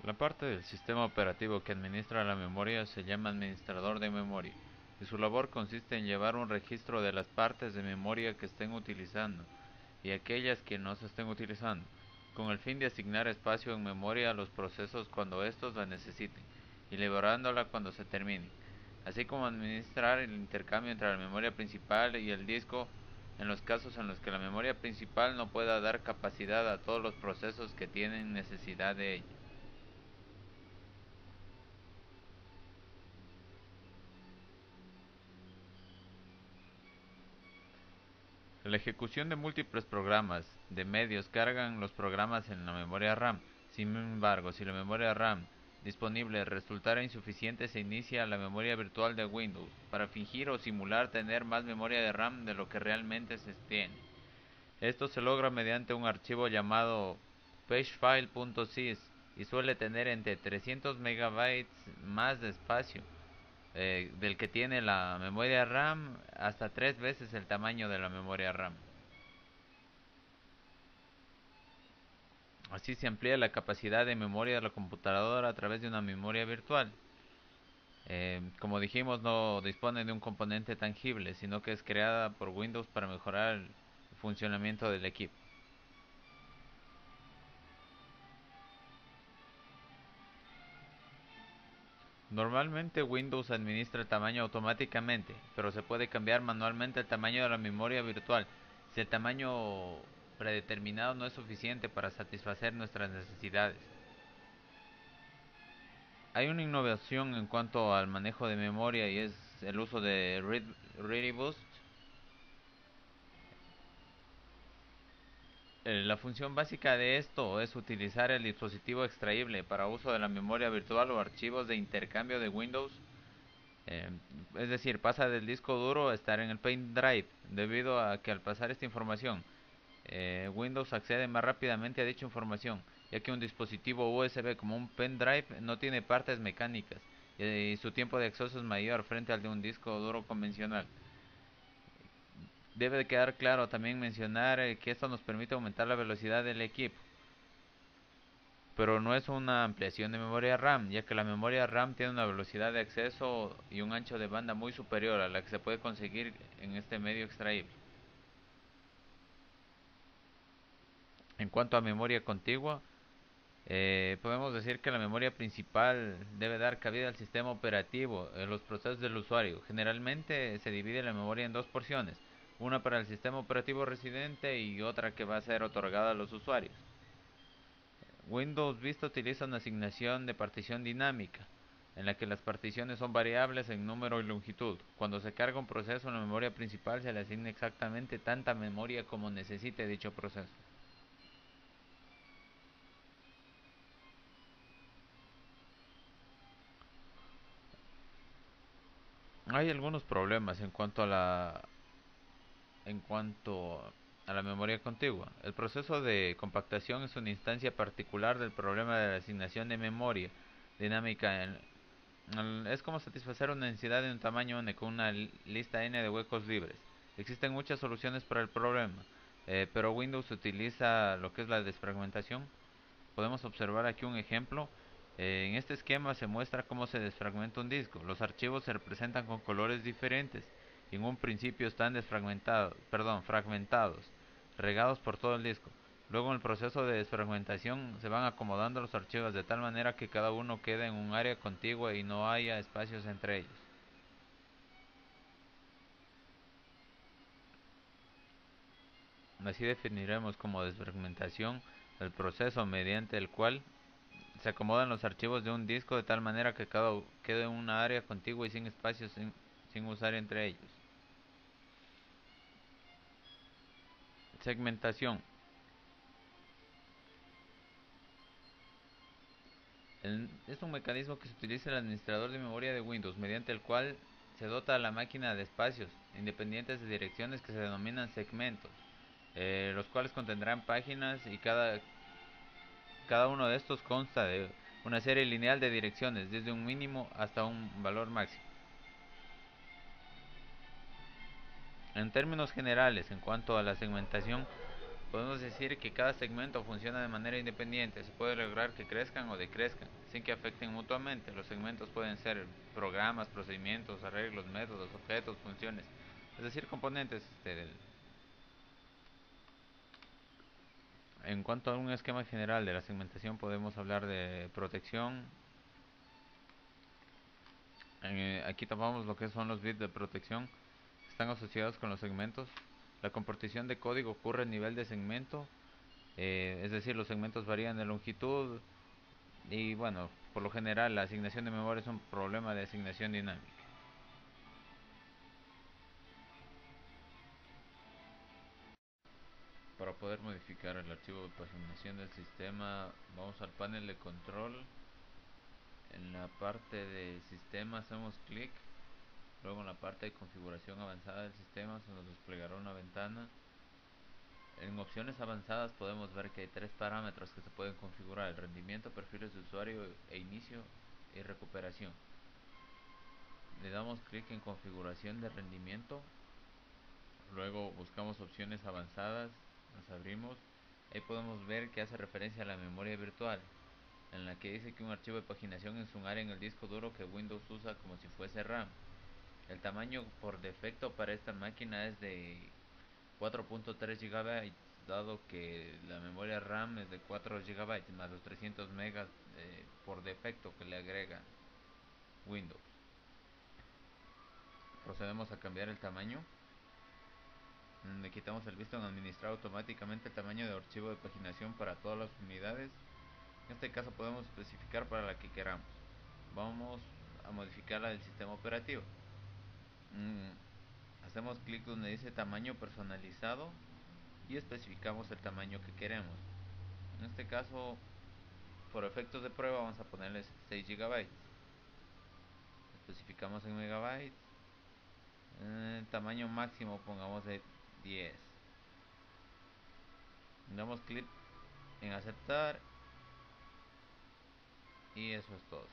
La parte del sistema operativo que administra la memoria se llama administrador de memoria, y su labor consiste en llevar un registro de las partes de memoria que estén utilizando y aquellas que no se estén utilizando, con el fin de asignar espacio en memoria a los procesos cuando estos la necesiten, y liberándola cuando se terminen, así como administrar el intercambio entre la memoria principal y el disco en los casos en los que la memoria principal no pueda dar capacidad a todos los procesos que tienen necesidad de ella. La ejecución de múltiples programas de medios cargan los programas en la memoria RAM. Sin embargo, si la memoria RAM disponible resultara insuficiente, se inicia la memoria virtual de Windows para fingir o simular tener más memoria de RAM de lo que realmente se tiene. Esto se logra mediante un archivo llamado pagefile.sys y suele tener entre 300 megabytes más de espacio del que tiene la memoria RAM, hasta 3 veces el tamaño de la memoria RAM. Así se amplía la capacidad de memoria de la computadora a través de una memoria virtual. Como dijimos, no dispone de un componente tangible, sino que es creada por Windows para mejorar el funcionamiento del equipo. Normalmente Windows administra el tamaño automáticamente, pero se puede cambiar manualmente el tamaño de la memoria virtual si el tamaño predeterminado no es suficiente para satisfacer nuestras necesidades. Hay una innovación en cuanto al manejo de memoria y es el uso de ReadyBoost. La función básica de esto es utilizar el dispositivo extraíble para uso de la memoria virtual o archivos de intercambio de Windows. Eh, es decir, pasa del disco duro a estar en el pendrive, debido a que al pasar esta información, Windows accede más rápidamente a dicha información, ya que un dispositivo USB como un pendrive no tiene partes mecánicas y su tiempo de acceso es mayor frente al de un disco duro convencional. Debe de quedar claro también mencionar que esto nos permite aumentar la velocidad del equipo, pero no es una ampliación de memoria RAM, ya que la memoria RAM tiene una velocidad de acceso y un ancho de banda muy superior a la que se puede conseguir en este medio extraíble. En cuanto a memoria contigua, podemos decir que la memoria principal debe dar cabida al sistema operativo en los procesos del usuario. Generalmente se divide la memoria en dos porciones, una para el sistema operativo residente y otra que va a ser otorgada a los usuarios. Windows Vista utiliza una asignación de partición dinámica, en la que las particiones son variables en número y longitud. Cuando se carga un proceso en la memoria principal, se le asigna exactamente tanta memoria como necesite dicho proceso. Hay algunos problemas en cuanto a la memoria contigua. El proceso de compactación es una instancia particular del problema de la asignación de memoria dinámica. Es como satisfacer una necesidad de un tamaño n con una lista n de huecos libres. Existen muchas soluciones para el problema, pero Windows utiliza lo que es la desfragmentación. Podemos observar aquí un ejemplo. En este esquema se muestra cómo se desfragmenta un disco. Los archivos se representan con colores diferentes y en un principio están fragmentados, regados por todo el disco. Luego en el proceso de desfragmentación se van acomodando los archivos de tal manera que cada uno quede en un área contigua y no haya espacios entre ellos. Así definiremos como desfragmentación el proceso mediante el cual se acomodan los archivos de un disco de tal manera que cada quede en una área contigua y sin espacios sin usar entre ellos. Segmentación. Es un mecanismo que se utiliza en el administrador de memoria de Windows, mediante el cual se dota a la máquina de espacios independientes de direcciones que se denominan segmentos, los cuales contendrán páginas y cada uno de estos consta de una serie lineal de direcciones, desde un mínimo hasta un valor máximo. En términos generales, en cuanto a la segmentación, Podemos decir que cada segmento funciona de manera independiente. Se puede lograr que crezcan o decrezcan, sin que afecten mutuamente. Los segmentos pueden ser programas, procedimientos, arreglos, métodos, objetos, funciones, es decir, componentes. En cuanto a un esquema general de la segmentación, podemos hablar de protección. Aquí tomamos lo que son los bits de protección. Están asociados con los segmentos. La compartición de código ocurre a nivel de segmento. Es decir, los segmentos varían de longitud. Y bueno, por lo general la asignación de memoria es un problema de asignación dinámica. Para poder modificar el archivo de paginación del sistema, vamos al panel de control. En la parte de sistema hacemos clic. Luego en la parte de configuración avanzada del sistema se nos desplegará una ventana. En opciones avanzadas podemos ver que hay tres parámetros que se pueden configurar: el rendimiento, perfiles de usuario e inicio y recuperación. Le damos clic en configuración de rendimiento. Luego buscamos opciones avanzadas, las abrimos. Ahí podemos ver que hace referencia a la memoria virtual, en la que dice que un archivo de paginación es un área en el disco duro que Windows usa como si fuese RAM. El tamaño por defecto para esta máquina es de 4.3 GB, dado que la memoria RAM es de 4 GB más los 300 megas por defecto que le agrega Windows. Procedemos a cambiar el tamaño. Le quitamos el visto en administrar automáticamente el tamaño de archivo de paginación para todas las unidades. En este caso podemos especificar para la que queramos. Vamos a modificar la del sistema operativo. Hacemos clic donde dice tamaño personalizado y especificamos el tamaño que queremos. En este caso, por efectos de prueba, vamos a ponerle 6 GB. Especificamos en megabytes. Tamaño máximo pongamos de 10. Damos clic en aceptar y eso es todo.